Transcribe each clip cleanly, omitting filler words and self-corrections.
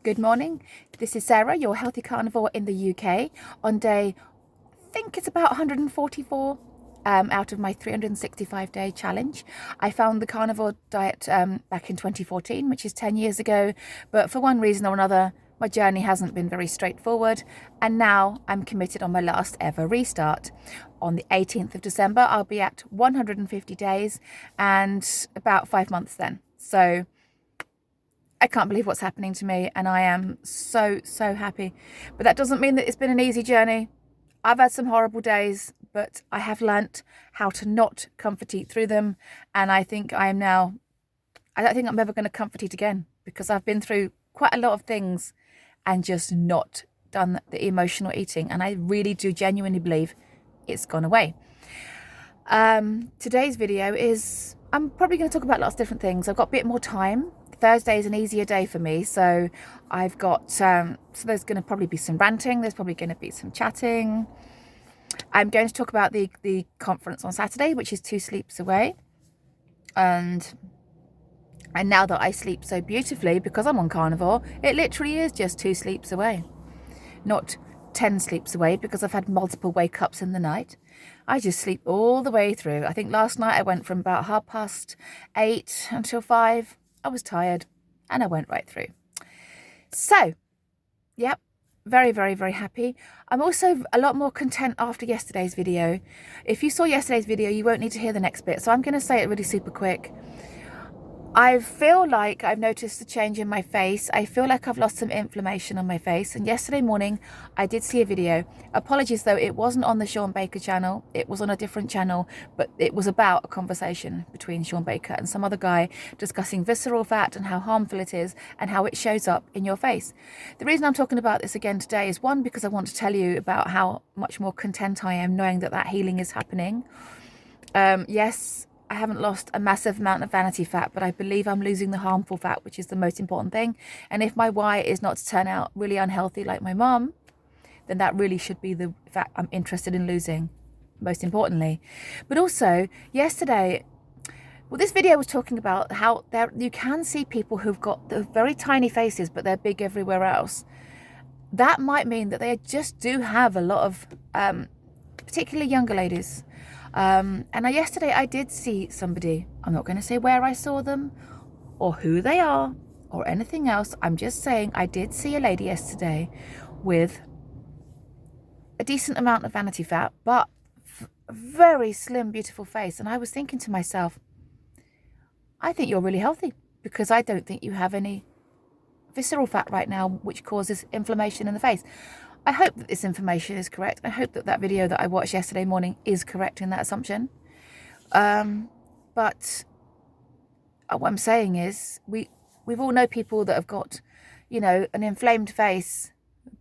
Good morning. This is Sarah, your healthy carnivore in the UK, on day, I think it's about 144 out of my 365-day challenge. I found the carnivore diet back in 2014, which is 10 years ago, but for one reason or another, my journey hasn't been very straightforward, and now I'm committed on my last ever restart. On the 18th of December, I'll be at 150 days and about 5 months then. So I can't believe what's happening to me, and I am so happy. But that doesn't mean that it's been an easy journey. I've had some horrible days, but I have learnt how to not comfort eat through them. And I think I don't think I'm ever going to comfort eat again, because I've been through quite a lot of things and just not done the emotional eating. And I really do genuinely believe it's gone away. Today's video is, I'm probably going to talk about lots of different things. I've got a bit more time. Thursday is an easier day for me, so I've got so there's going to probably be some ranting, there's probably going to be some chatting. I'm going to talk about the conference on Saturday, which is 2 sleeps away, and now that I sleep so beautifully because I'm on carnivore, it literally is just 2 sleeps away, not 10 sleeps away, because I've had multiple wake ups in the night. I just sleep all the way through. I think last night I went from about 8:30 until 5. I was tired and I went right through. So, yep, very happy. I'm also a lot more content after yesterday's video. If you saw yesterday's video, you won't need to hear the next bit, so I'm going to say it really super quick. I feel like I've noticed a change in my face. I feel like I've lost some inflammation on my face. And yesterday morning, I did see a video. Apologies, though, it wasn't on the Sean Baker channel. It was on a different channel, but it was about a conversation between Sean Baker and some other guy discussing visceral fat and how harmful it is and how it shows up in your face. The reason I'm talking about this again today is, one, because I want to tell you about how much more content I am knowing that that healing is happening. Yes, I haven't lost a massive amount of vanity fat, but I believe I'm losing the harmful fat, which is the most important thing. And if my why is not to turn out really unhealthy like my mum, then that really should be the fat I'm interested in losing, most importantly. But also, yesterday, well, this video was talking about how you can see people who've got the very tiny faces, but they're big everywhere else. That might mean that they just do have a lot of, particularly younger ladies. And yesterday I did see somebody. I'm not going to say where I saw them or who they are or anything else. I'm just saying I did see a lady yesterday with a decent amount of vanity fat, but a very slim, beautiful face. And I was thinking to myself, I think you're really healthy, because I don't think you have any visceral fat right now, which causes inflammation in the face. I hope that this information is correct. I hope that that video that I watched yesterday morning is correct in that assumption. But what I'm saying is, we've all know people that have got, an inflamed face,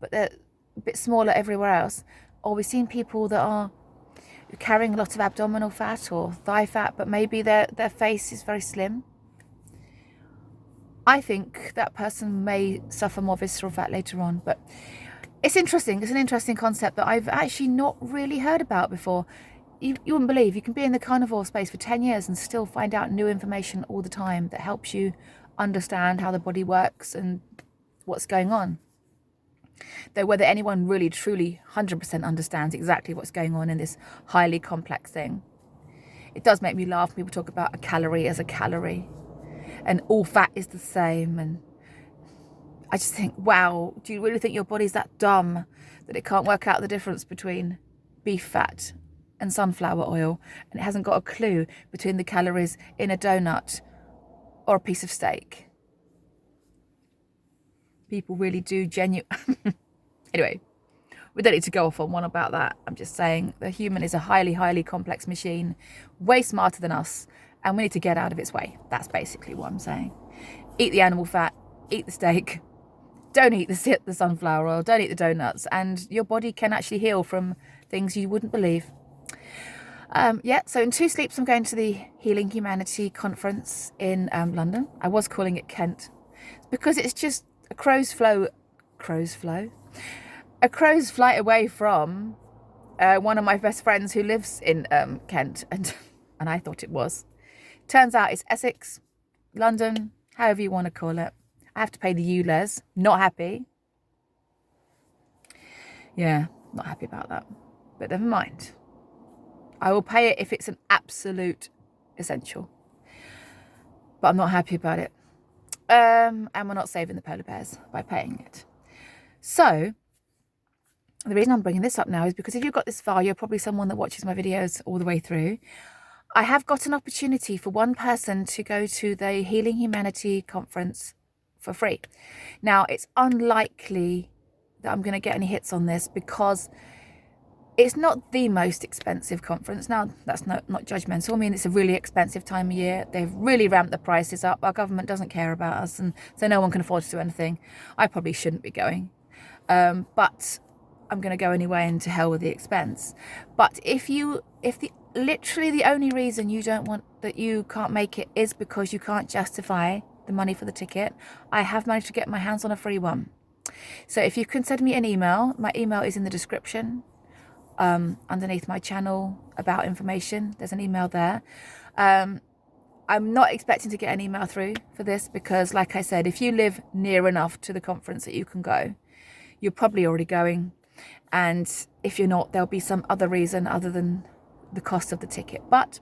but they're a bit smaller everywhere else. Or we've seen people that are carrying a lot of abdominal fat or thigh fat, but maybe their face is very slim. I think that person may suffer more visceral fat later on, but it's interesting. It's an interesting concept that I've actually not really heard about before. You wouldn't believe, you can be in the carnivore space for 10 years and still find out new information all the time that helps you understand how the body works and what's going on. Though whether anyone really truly 100% understands exactly what's going on in this highly complex thing. It does make me laugh. People talk about a calorie as a calorie and all fat is the same, and I just think, wow, do you really think your body's that dumb that it can't work out the difference between beef fat and sunflower oil, and it hasn't got a clue between the calories in a donut or a piece of steak? People really do Anyway, we don't need to go off on one about that. I'm just saying the human is a highly complex machine, way smarter than us, and we need to get out of its way. That's basically what I'm saying. Eat the animal fat, eat the steak, don't eat the sunflower oil, don't eat the donuts, and your body can actually heal from things you wouldn't believe. So in 2 sleeps I'm going to the Healing Humanity conference in London. I was calling it Kent because it's just a crow's flight away from one of my best friends who lives in Kent, and I thought it was. Turns out it's Essex, London, however you want to call it. I have to pay the ULEZ. Not happy. Yeah, not happy about that. But never mind. I will pay it if it's an absolute essential. But I'm not happy about it. And we're not saving the polar bears by paying it. So the reason I'm bringing this up now is because if you've got this far, you're probably someone that watches my videos all the way through. I have got an opportunity for one person to go to the Healing Humanity conference for free. Now, it's unlikely that I'm going to get any hits on this because it's not the most expensive conference. Now, that's not judgmental. I mean, it's a really expensive time of year. They've really ramped the prices up. Our government doesn't care about us, and so no one can afford to do anything. I probably shouldn't be going. But I'm going to go anyway, and to hell with the expense. But literally the only reason you can't make it is because you can't justify the money for the ticket, I have managed to get my hands on a free one. So if you can send me an email, my email is in the description underneath my channel about information. There's an email there. I'm not expecting to get an email through for this because, like I said, if you live near enough to the conference that you can go, you're probably already going. And if you're not, there'll be some other reason other than the cost of the ticket. But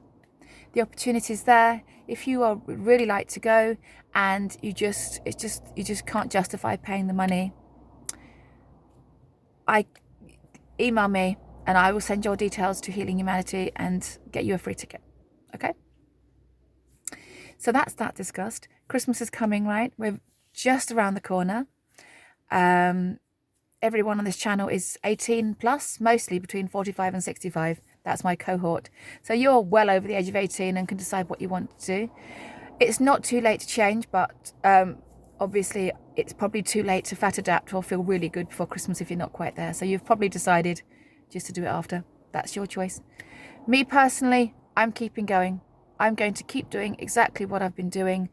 the opportunity is there. If you would really like to go and you just can't justify paying the money, email me and I will send your details to Healing Humanity and get you a free ticket. Okay? So that's that discussed. Christmas is coming, right? We're just around the corner. Everyone on this channel is 18 plus, mostly between 45 and 65. That's my cohort. So you're well over the age of 18 and can decide what you want to do. It's not too late to change, but obviously it's probably too late to fat adapt or feel really good before Christmas if you're not quite there. So you've probably decided just to do it after. That's your choice. Me personally, I'm keeping going. I'm going to keep doing exactly what I've been doing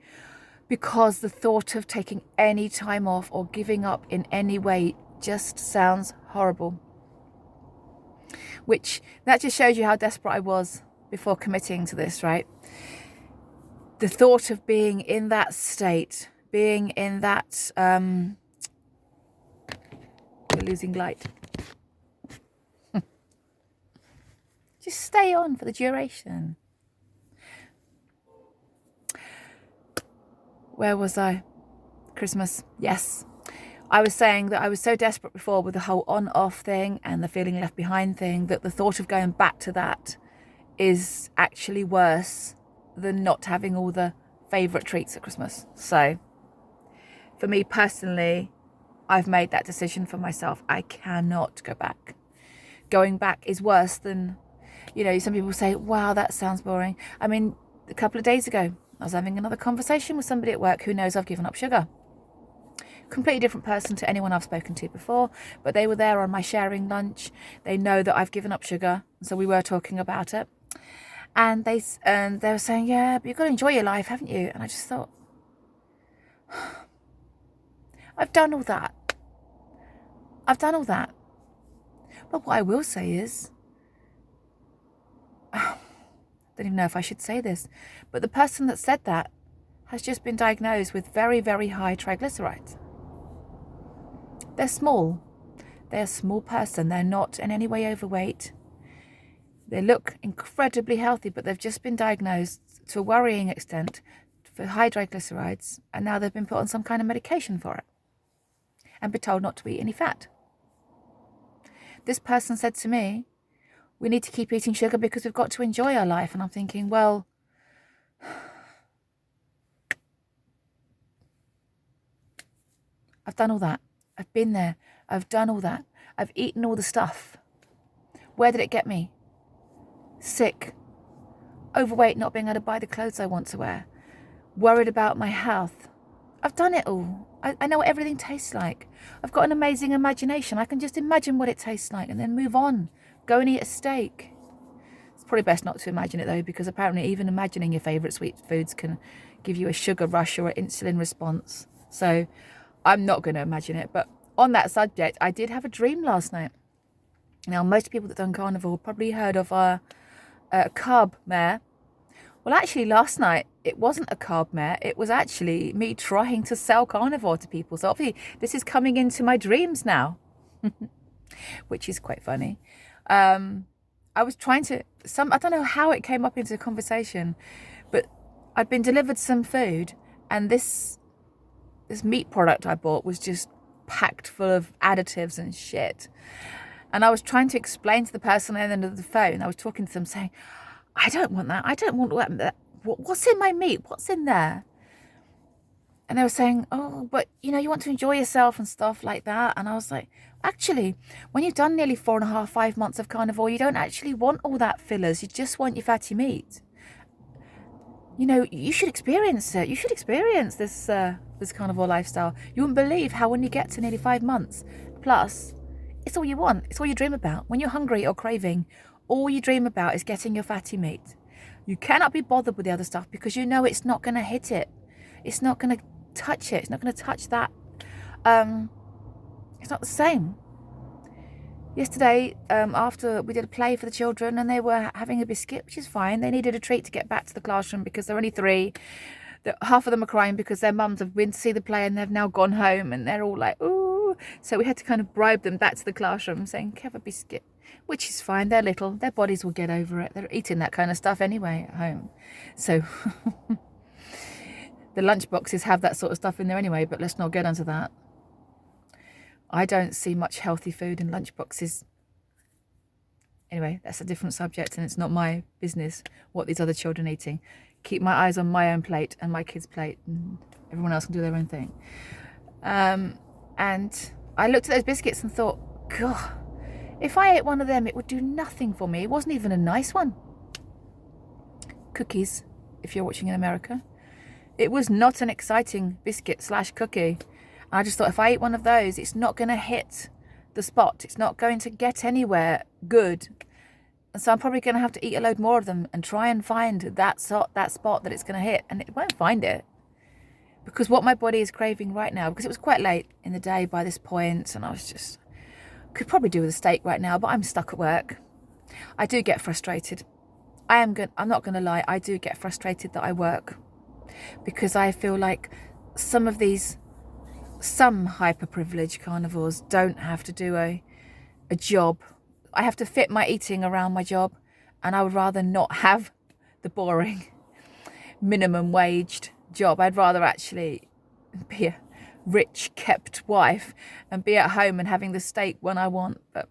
because the thought of taking any time off or giving up in any way just sounds horrible. Which, that just shows you how desperate I was before committing to this, right? The thought of being in that state, being in that, we're losing light. Just stay on for the duration. Where was I? Christmas, yes. I was saying that I was so desperate before with the whole on-off thing and the feeling left behind thing that the thought of going back to that is actually worse than not having all the favourite treats at Christmas. So for me personally, I've made that decision for myself. I cannot go back. Going back is worse than, some people say, wow, that sounds boring. I mean, a couple of days ago, I was having another conversation with somebody at work who knows I've given up sugar. Completely different person to anyone I've spoken to before, but they were there on my sharing lunch. They know that I've given up sugar, so we were talking about it. And they were saying, yeah, but you've got to enjoy your life, haven't you? And I just thought, I've done all that. But what I will say is, I don't even know if I should say this, but the person that said that has just been diagnosed with very, very high triglycerides. They're small. They're a small person. They're not in any way overweight. They look incredibly healthy, but they've just been diagnosed to a worrying extent for high triglycerides, and now they've been put on some kind of medication for it and been told not to eat any fat. This person said to me, we need to keep eating sugar because we've got to enjoy our life. And I'm thinking, well, I've done all that. I've been there. I've done all that. I've eaten all the stuff. Where did it get me? Sick. Overweight, not being able to buy the clothes I want to wear. Worried about my health. I've done it all. I know what everything tastes like. I've got an amazing imagination. I can just imagine what it tastes like and then move on. Go and eat a steak. It's probably best not to imagine it though, because apparently even imagining your favourite sweet foods can give you a sugar rush or an insulin response. So I'm not going to imagine it. But on that subject, I did have a dream last night. Now, most people that done carnivore probably heard of a carb mare Well, actually, last night, it wasn't a carb mare. It was actually me trying to sell carnivore to people. So obviously, this is coming into my dreams now, which is quite funny. I was trying to, I don't know how it came up into the conversation, but I'd been delivered some food, and this meat product I bought was just packed full of additives and shit. And I was trying to explain to the person at the end of the phone, I was talking to them saying, I don't want that. I don't want that. What's in my meat? What's in there? And they were saying, oh, but you want to enjoy yourself and stuff like that. And I was like, actually, when you've done nearly 4.5, 5 months of carnivore, you don't actually want all that fillers. You just want your fatty meat. You should experience it. You should experience this carnivore lifestyle. You wouldn't believe how when you get to nearly 5 months, plus, it's all you want. It's all you dream about. When you're hungry or craving, all you dream about is getting your fatty meat. You cannot be bothered with the other stuff because it's not going to hit it. It's not going to touch it. It's not going to touch that. It's not the same. Yesterday, after we did a play for the children, and they were having a biscuit, which is fine. They needed a treat to get back to the classroom because they're only 3. Half of them are crying because their mums have been to see the play and they've now gone home, and they're all like, ooh. So we had to kind of bribe them back to the classroom saying, have a biscuit, which is fine. They're little. Their bodies will get over it. They're eating that kind of stuff anyway at home. So the lunch boxes have that sort of stuff in there anyway, but let's not get onto that. I don't see much healthy food in lunch boxes. Anyway, that's a different subject, and it's not my business what these other children are eating. Keep my eyes on my own plate and my kids' plate, and everyone else can do their own thing. And I looked at those biscuits and thought, God, if I ate one of them, it would do nothing for me. It wasn't even a nice one. Cookies, if you're watching in America. It was not an exciting biscuit/cookie. I just thought, if I eat one of those, it's not going to hit the spot. It's not going to get anywhere good. And so I'm probably going to have to eat a load more of them and try and find that spot that it's going to hit. And it won't find it. Because what my body is craving right now, because it was quite late in the day by this point, and I was could probably do with a steak right now, but I'm stuck at work. I do get frustrated. I'm not going to lie, I do get frustrated that I work. Because I feel like some hyper-privileged carnivores don't have to do a job. I have to fit my eating around my job, and I would rather not have the boring minimum waged job. I'd rather actually be a rich kept wife and be at home and having the steak when I want. But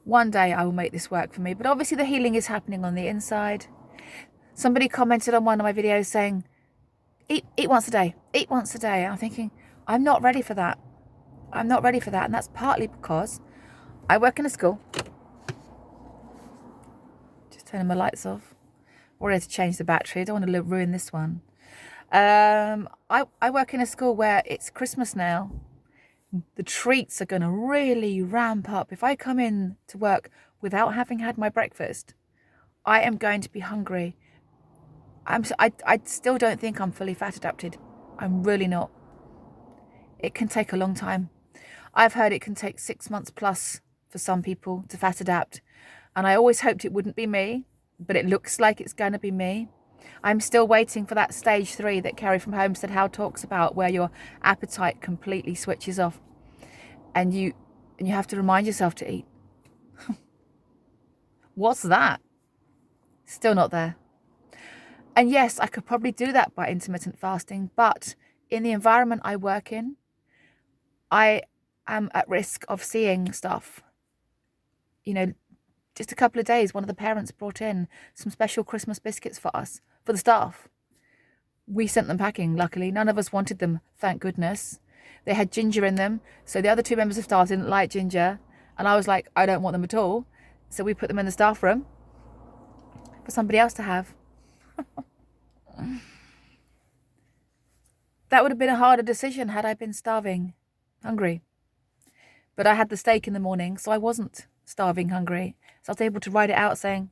one day I will make this work for me. But obviously the healing is happening on the inside. Somebody commented on one of my videos saying, eat once a day, eat once a day. And I'm thinking, I'm not ready for that. I'm not ready for that. And that's partly because I work in a school. Just turning my lights off. Or to change the battery. I don't want to ruin this one. I work in a school where it's Christmas now. The treats are going to really ramp up. If I come in to work without having had my breakfast, I am going to be hungry. I still don't think I'm fully fat adapted. I'm really not. It can take a long time. I've heard it can take 6 months plus for some people to fat adapt. And I always hoped it wouldn't be me, but it looks like it's going to be me. I'm still waiting for that stage 3 that Kerry from Homestead How talks about, where your appetite completely switches off and you have to remind yourself to eat. What's that? Still not there. And yes, I could probably do that by intermittent fasting, but in the environment I work in, I am at risk of seeing stuff. Just a couple of days, one of the parents brought in some special Christmas biscuits for us, for the staff. We sent them packing, luckily. None of us wanted them, thank goodness. They had ginger in them, so the other 2 members of staff didn't like ginger. And I was like, I don't want them at all. So we put them in the staff room for somebody else to have. That would have been a harder decision had I been starving, hungry. But I had the steak in the morning, so I wasn't starving, hungry. So I was able to write it out saying,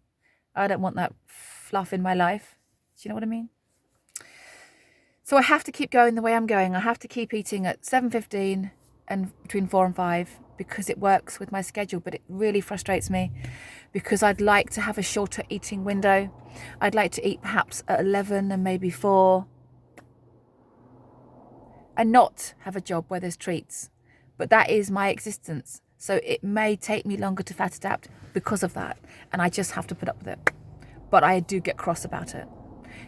I don't want that fluff in my life. Do you know what I mean? So I have to keep going the way I'm going. I have to keep eating at 7:15 and between 4 and 5. because it works with my schedule, but it really frustrates me because I'd like to have a shorter eating window. I'd like to eat perhaps at 11 and maybe 4 and not have a job where there's treats. But that is my existence. So it may take me longer to fat adapt because of that. And I just have to put up with it. But I do get cross about it.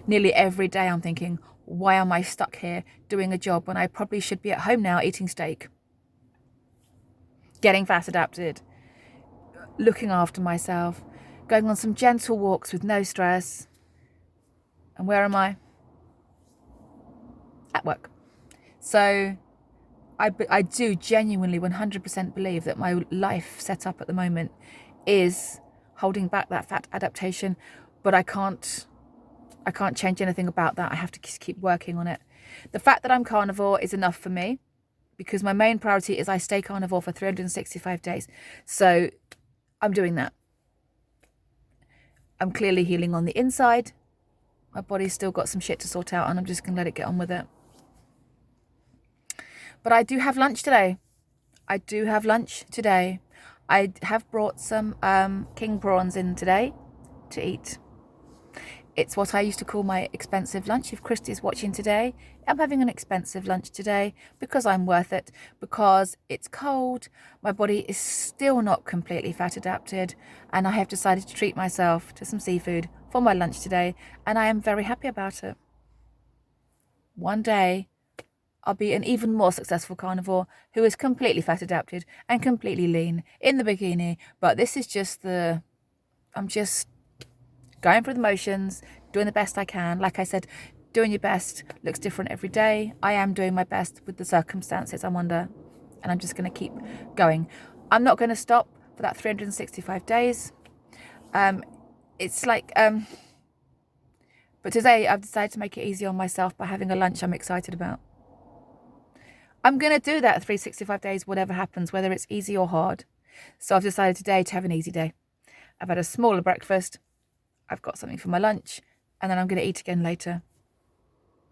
Nearly every day I'm thinking, why am I stuck here doing a job when I probably should be at home now eating steak? Getting fat adapted, looking after myself, going on some gentle walks with no stress. And where am I? At work. So I do genuinely 100% believe that my life setup at the moment is holding back that fat adaptation, but I can't change anything about that. I have to just keep working on it. The fact that I'm carnivore is enough for me because my main priority is I stay carnivore for 365 days. So I'm doing that. I'm clearly healing on the inside. My body's still got some shit to sort out and I'm just going to let it get on with it. But I do have lunch today. I have brought some king prawns in today to eat. It's what I used to call my expensive lunch. If Christy's watching today, I'm having an expensive lunch today because I'm worth it, because it's cold, my body is still not completely fat adapted, and I have decided to treat myself to some seafood for my lunch today, and I am very happy about it. One day, I'll be an even more successful carnivore who is completely fat adapted and completely lean in the bikini. But this is just I'm just going through the motions, doing the best I can. Like I said, doing your best looks different every day. I am doing my best with the circumstances I'm under, and I'm just going to keep going. I'm not going to stop for that 365 days. It's like, but today I've decided to make it easy on myself by having a lunch I'm excited about. I'm going to do that 365 days, whatever happens, whether it's easy or hard. So I've decided today to have an easy day. I've had a smaller breakfast. I've got something for my lunch, and then I'm going to eat again later.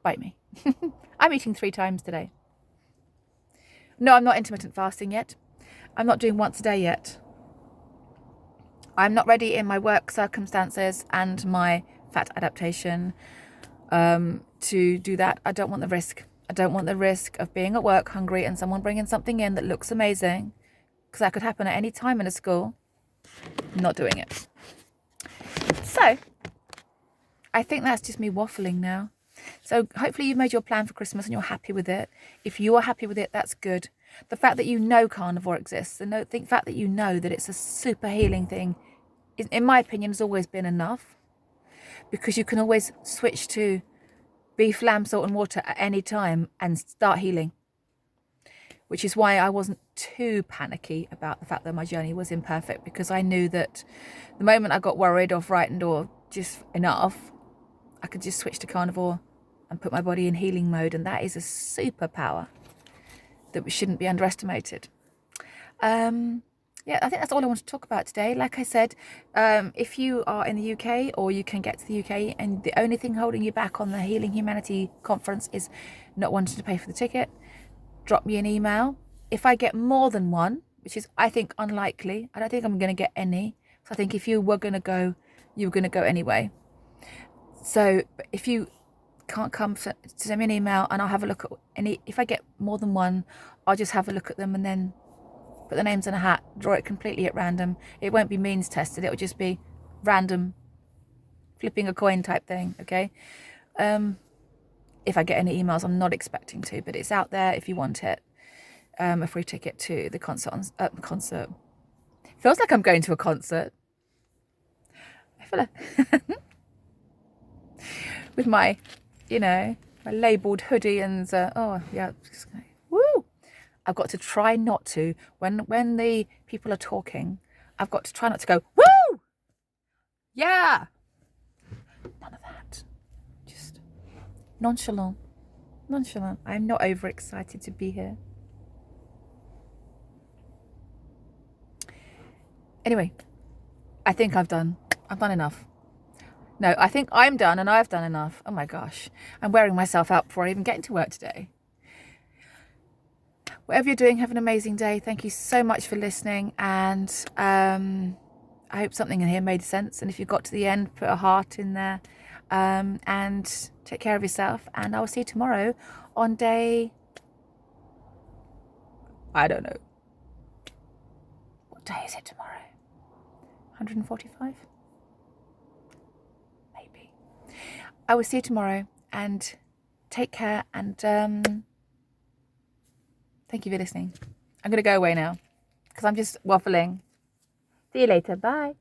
Bite me. I'm eating 3 times today. No, I'm not intermittent fasting yet. I'm not doing once a day yet. I'm not ready in my work circumstances and my fat adaptation to do that. I don't want the risk. I don't want the risk of being at work hungry and someone bringing something in that looks amazing, because that could happen at any time in a school. I'm not doing it. So I think that's just me waffling now. So hopefully you've made your plan for Christmas and you're happy with it. If you are happy with it, that's good. The fact that you know carnivore exists, the fact that you know that it's a super healing thing, in my opinion, has always been enough, because you can always switch to beef, lamb, salt and water at any time and start healing, which is why I wasn't too panicky about the fact that my journey was imperfect, because I knew that the moment I got worried or frightened or just enough, I could just switch to carnivore and put my body in healing mode, and that is a superpower that shouldn't be underestimated. Yeah, I think that's all I want to talk about today. Like I said, if you are in the UK or you can get to the UK and the only thing holding you back on the Healing Humanity conference is not wanting to pay for the ticket, drop me an email. If I get more than one, which is, I think, unlikely, I don't think I'm going to get any. So I think if you were going to go, you were going to go anyway. So if you can't come, send me an email and I'll have a look at any. If I get more than one, I'll just have a look at them and then put the names in a hat, draw it completely at random. It won't be means tested. It'll just be random, flipping a coin type thing, okay? If I get any emails, I'm not expecting to, but it's out there if you want it. A free ticket to the concert. Feels like I'm going to a concert. I feel like with my, my labelled hoodie and, oh, yeah. Woo! I've got to try not to, when the people are talking, I've got to try not to go, woo! Yeah! None of that. Just nonchalant. I'm not overexcited to be here. Anyway, I think I've done enough. No, I think I'm done and I've done enough. Oh my gosh. I'm wearing myself out before I even get into work today. whatever you're doing, have an amazing day. Thank you so much for listening, and I hope something in here made sense. And if you got to the end, put a heart in there, and take care of yourself. And I will see you tomorrow on day, I don't know. What day is it tomorrow? 145? Maybe. I will see you tomorrow, and take care, and thank you for listening. I'm going to go away now because I'm just waffling. See you later. Bye.